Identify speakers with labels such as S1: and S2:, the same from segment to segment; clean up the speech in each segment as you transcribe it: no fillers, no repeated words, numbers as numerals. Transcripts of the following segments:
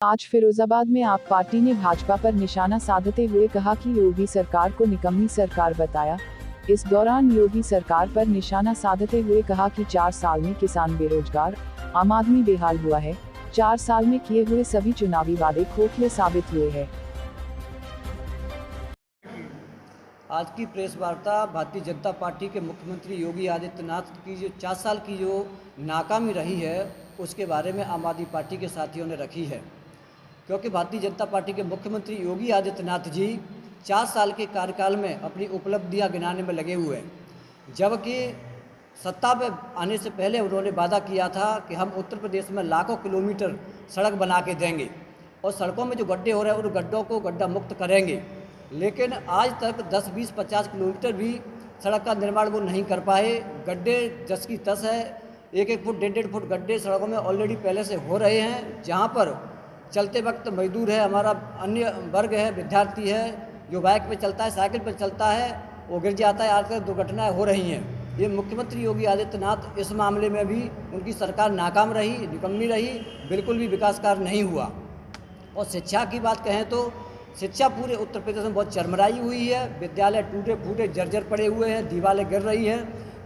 S1: आज फिरोजाबाद में आप पार्टी ने भाजपा पर निशाना साधते हुए कहा कि योगी सरकार को निकम्मी सरकार बताया। इस दौरान योगी सरकार पर निशाना साधते हुए कहा कि 4 साल में किसान बेरोजगार, आम आदमी बेहाल हुआ है। 4 साल में किए हुए सभी चुनावी वादे खोखले साबित हुए हैं।
S2: आज की प्रेस वार्ता भारतीय जनता पार्टी के मुख्यमंत्री योगी आदित्यनाथ की जो 4 साल की जो नाकामी रही है उसके बारे में आम आदमी पार्टी के साथियों ने रखी है, क्योंकि भारतीय जनता पार्टी के मुख्यमंत्री योगी आदित्यनाथ जी 4 साल के कार्यकाल में अपनी उपलब्धियां गिनाने में लगे हुए हैं, जबकि सत्ता में आने से पहले उन्होंने वादा किया था कि हम उत्तर प्रदेश में लाखों किलोमीटर सड़क बना के देंगे और सड़कों में जो गड्ढे हो रहे हैं उन गड्ढों को गड्ढा मुक्त करेंगे। लेकिन आज तक 10, 20, 50 किलोमीटर भी सड़क का निर्माण वो नहीं कर पाए। गड्ढे जस की तस है, 1-1 फुट 1.5 फुट गड्ढे सड़कों में ऑलरेडी पहले से हो रहे हैं, जहाँ पर चलते वक्त मजदूर है, हमारा अन्य वर्ग है, विद्यार्थी है, जो बाइक पे चलता है, साइकिल पर चलता है, वो गिर जाता है। आजकल दुर्घटनाएं हो रही हैं। ये मुख्यमंत्री योगी आदित्यनाथ इस मामले में भी उनकी सरकार नाकाम रही, निकम्मी रही, बिल्कुल भी विकास कार्य नहीं हुआ। और शिक्षा की बात कहें तो शिक्षा पूरे उत्तर प्रदेश में बहुत चरमराई हुई है। विद्यालय टूटे फूटे जर्जर पड़े हुए हैं, दीवारें गिर रही हैं,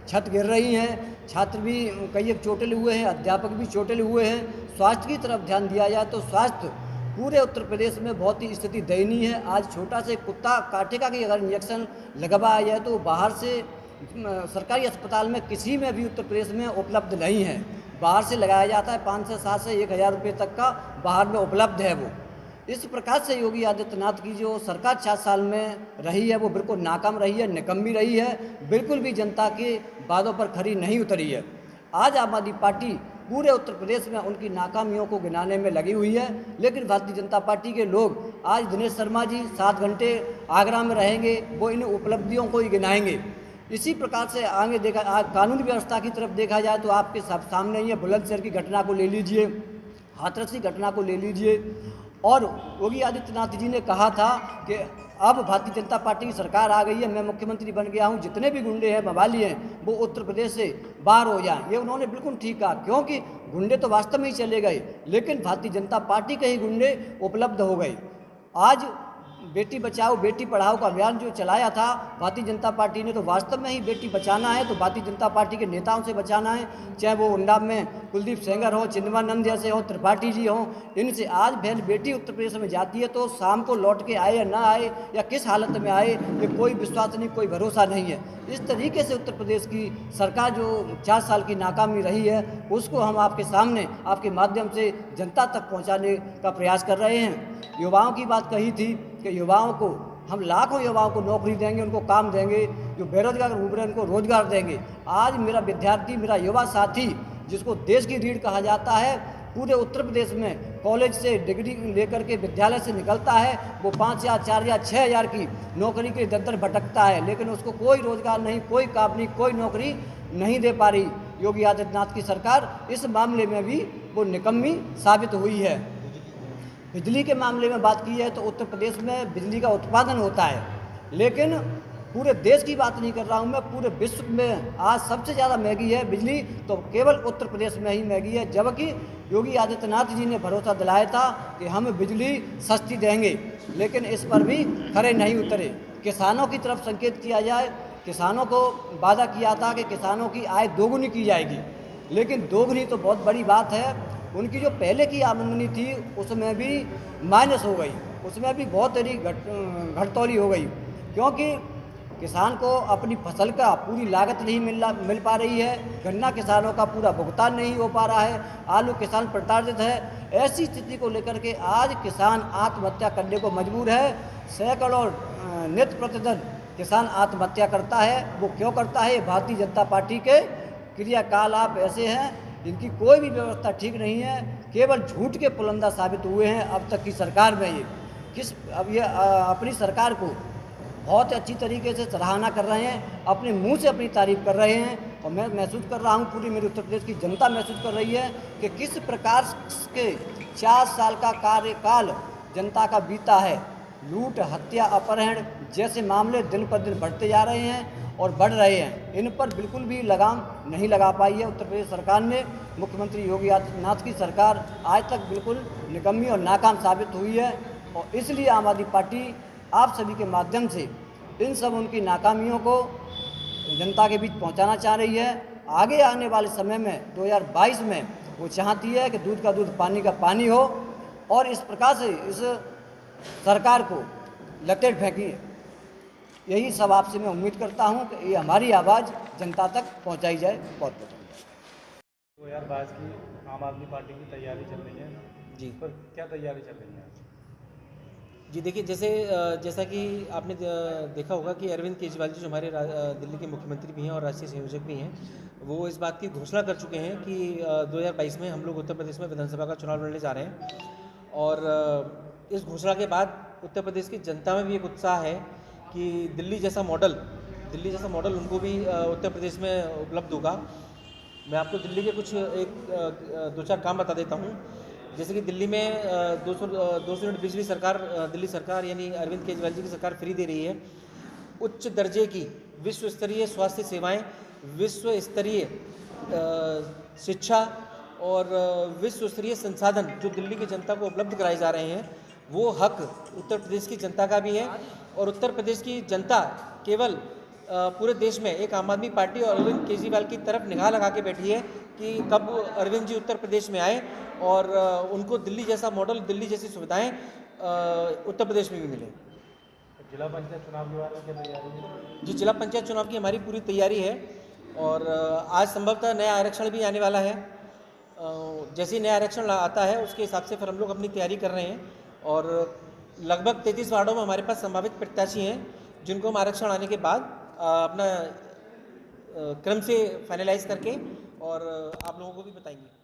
S2: छत गिर रही हैं, छात्र भी कई एक चोटिल हुए हैं, अध्यापक भी चोटिल हुए हैं। स्वास्थ्य की तरफ ध्यान दिया जाए तो स्वास्थ्य पूरे उत्तर प्रदेश में बहुत ही स्थिति दयनीय है। आज छोटा से कुत्ता काटेगा कि अगर इंजेक्शन लगवाया जाए तो बाहर से सरकारी अस्पताल में किसी में भी उत्तर प्रदेश में उपलब्ध नहीं है। बाहर से लगाया जाता है, 500, 700, 1000 रुपये तक का बाहर में उपलब्ध है। वो इस प्रकार से योगी आदित्यनाथ की जो सरकार 4 साल में रही है वो बिल्कुल नाकाम रही है, निकम्मी रही है, बिल्कुल भी जनता के वादों पर खरी नहीं उतरी है। आज आम आदमी पार्टी पूरे उत्तर प्रदेश में उनकी नाकामियों को गिनाने में लगी हुई है, लेकिन भारतीय जनता पार्टी के लोग आज दिनेश शर्मा जी 7 घंटे आगरा में रहेंगे, वो इन उपलब्धियों को ही गिनाएंगे। इसी प्रकार से आगे देखा कानूनी व्यवस्था की तरफ देखा जाए तो आपके सामने ही है, बुलंदशहर की घटना को ले लीजिए, हाथरस की घटना को ले लीजिए। और योगी आदित्यनाथ जी ने कहा था कि अब भारतीय जनता पार्टी की सरकार आ गई है, मैं मुख्यमंत्री बन गया हूं, जितने भी गुंडे हैं, मवाली हैं, वो उत्तर प्रदेश से बाहर हो जाएं। ये उन्होंने बिल्कुल ठीक कहा, क्योंकि गुंडे तो वास्तव में ही चले गए, लेकिन भारतीय जनता पार्टी के ही गुंडे उपलब्ध हो गए। आज बेटी बचाओ बेटी पढ़ाओ का अभियान जो चलाया था भारतीय जनता पार्टी ने, तो वास्तव में ही बेटी बचाना है तो भारतीय जनता पार्टी के नेताओं से बचाना है, चाहे वो उन्नाव में कुलदीप सेंगर हो, चिन्मयानंद जैसे हो, त्रिपाठी जी हों, इनसे। आज बहन बेटी उत्तर प्रदेश में जाती है तो शाम को लौट के आए या ना आए या किस हालत में आए, ये कोई विश्वास नहीं, कोई भरोसा नहीं है। इस तरीके से उत्तर प्रदेश की सरकार जो 4 साल की नाकामी रही है उसको हम आपके सामने आपके माध्यम से जनता तक पहुँचाने का प्रयास कर रहे हैं। युवाओं की बात कही थी कि युवाओं को हम लाखों युवाओं को नौकरी देंगे, उनको काम देंगे, जो बेरोजगार घूम रहे हैं उनको रोजगार देंगे। आज मेरा विद्यार्थी, मेरा युवा साथी, जिसको देश की रीढ़ कहा जाता है, पूरे उत्तर प्रदेश में कॉलेज से डिग्री लेकर के विद्यालय से निकलता है, वो 5000, 4000, 6000 की नौकरी के दर भटकता है, लेकिन उसको कोई रोजगार नहीं, कोई काम नहीं, कोई नौकरी नहीं दे पा रही। योगी आदित्यनाथ की सरकार इस मामले में भी वो निकम्मी साबित हुई है। बिजली के मामले में बात की है तो उत्तर प्रदेश में बिजली का उत्पादन होता है, लेकिन पूरे देश की बात नहीं कर रहा हूँ मैं, पूरे विश्व में आज सबसे ज़्यादा महंगी है बिजली तो केवल उत्तर प्रदेश में ही महंगी है। जबकि योगी आदित्यनाथ जी ने भरोसा दिलाया था कि हम बिजली सस्ती देंगे, लेकिन इस पर भी खरे नहीं उतरे। किसानों की तरफ संकेत किया जाए, किसानों को वादा किया था कि किसानों की आय दोगुनी की जाएगी, लेकिन दोगुनी तो बहुत बड़ी बात है। उनकी जो पहले की आमदनी थी उसमें भी माइनस हो गई, उसमें भी बहुत बड़ी घटतौली हो गई, क्योंकि किसान को अपनी फसल का पूरी लागत नहीं मिल पा रही है, गन्ना किसानों का पूरा भुगतान नहीं हो पा रहा है, आलू किसान प्रताड़ित है। ऐसी स्थिति को लेकर के आज किसान आत्महत्या करने को मजबूर है। सैकड़ों नित्य प्रतिदिन किसान आत्महत्या करता है। वो क्यों करता है? भारतीय जनता पार्टी के क्रियाकलाप ऐसे हैं, इनकी कोई भी व्यवस्था ठीक नहीं है, केवल झूठ के पुलंदा साबित हुए हैं अब तक की सरकार में। ये अपनी सरकार को बहुत अच्छी तरीके से सराहना कर रहे हैं, अपने मुंह से अपनी तारीफ कर रहे हैं, और मैं महसूस कर रहा हूं, पूरी मेरी उत्तर प्रदेश की जनता महसूस कर रही है कि किस प्रकार के 4 साल का कार्यकाल जनता का बीता है। लूट, हत्या, अपहरण, जैसे मामले दिन पर दिन बढ़ते जा रहे हैं और बढ़ रहे हैं, इन पर बिल्कुल भी लगाम नहीं लगा पाई है उत्तर प्रदेश सरकार ने। मुख्यमंत्री योगी आदित्यनाथ की सरकार आज तक बिल्कुल निकम्मी और नाकाम साबित हुई है और इसलिए आम आदमी पार्टी आप सभी के माध्यम से इन सब उनकी नाकामियों को जनता के बीच पहुंचाना चाह रही है। आगे आने वाले समय में 2022 में वो चाहती है कि दूध का दूध पानी का पानी हो और इस प्रकार से इस सरकार को लपेट फेंकी। यही सब आपसे मैं उम्मीद करता हूं कि ये हमारी आवाज़ जनता तक पहुंचाई जाए। बहुत बहुत
S3: 2022 की आम आदमी पार्टी की तैयारी चल रही है
S4: जी।
S3: पर क्या तैयारी चल रही है?
S4: जी देखिए, जैसा कि आपने देखा होगा कि अरविंद केजरीवाल जी जो हमारे दिल्ली के मुख्यमंत्री भी हैं और राष्ट्रीय संयोजक भी हैं, वो इस बात की घोषणा कर चुके हैं कि 2022 में हम लोग उत्तर प्रदेश में विधानसभा का चुनाव लड़ने जा रहे हैं। और इस घोषणा के बाद उत्तर प्रदेश की जनता में भी एक उत्साह है कि दिल्ली जैसा मॉडल उनको भी उत्तर प्रदेश में उपलब्ध होगा। मैं आपको दिल्ली के कुछ दो चार काम बता देता हूँ। जैसे कि दिल्ली में 200 यूनिट बिजली दिल्ली सरकार यानी अरविंद केजरीवाल जी की सरकार फ्री दे रही है। उच्च दर्जे की विश्व स्तरीय स्वास्थ्य सेवाएं, विश्व स्तरीय शिक्षा और विश्व स्तरीय संसाधन जो दिल्ली की जनता को उपलब्ध कराए जा रहे हैं, वो हक उत्तर प्रदेश की जनता का भी है। और उत्तर प्रदेश की जनता केवल पूरे देश में एक आम आदमी पार्टी और अरविंद केजरीवाल की तरफ निगाह लगा के बैठी है कि कब अरविंद जी उत्तर प्रदेश में आए और उनको दिल्ली जैसा मॉडल, दिल्ली जैसी सुविधाएं उत्तर प्रदेश में भी मिले।
S3: जिला पंचायत चुनाव के बारे में क्या तैयारी है?
S4: जी, जिला पंचायत चुनाव की हमारी पूरी तैयारी है और आज संभवतः नया आरक्षण भी आने वाला है। जैसे ही नया आरक्षण आता है उसके हिसाब से फिर हम लोग अपनी तैयारी कर रहे हैं और लगभग 33 वार्डों में हमारे पास संभावित प्रत्याशी हैं जिनको हम आरक्षण आने के बाद अपना क्रम से फाइनलाइज करके और आप लोगों को भी बताएंगे।